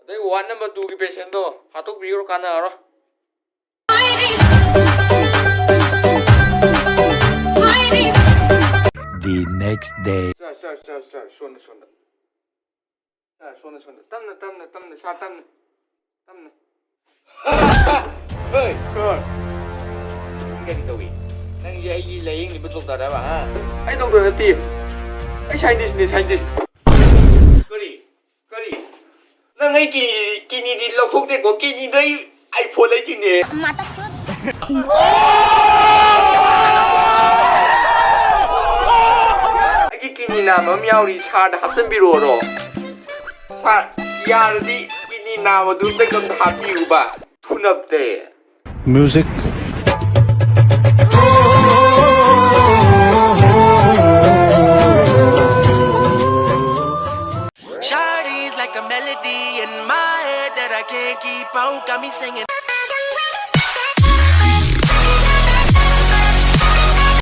ꯑꯗꯩ ward number 2ꯒꯤ ꯄꯦꯁꯦꯟꯗꯣ ꯍꯥꯠꯇꯣꯛꯄꯤꯈ꯭ꯔꯣ ꯀꯥꯟꯅꯔꯣꯏ. The next day. Sir, sonda. Sonda. Tamna, sir, tamna. Hey, sir. Cái gì tụi? Nang gì lấy ni betul tak ada ha? Ai doktor nanti. Ai scientist. Kari. Nang ai kini di lokok dek ko kini dai iPhone lai kini. Mata cud. Ai kini nama miauri sar da hapsan biro. Sar yardi kini nama tu tekam happy uba. Tunap de. Music. Shawty's like a melody in my head that I can't keep out, got me singing.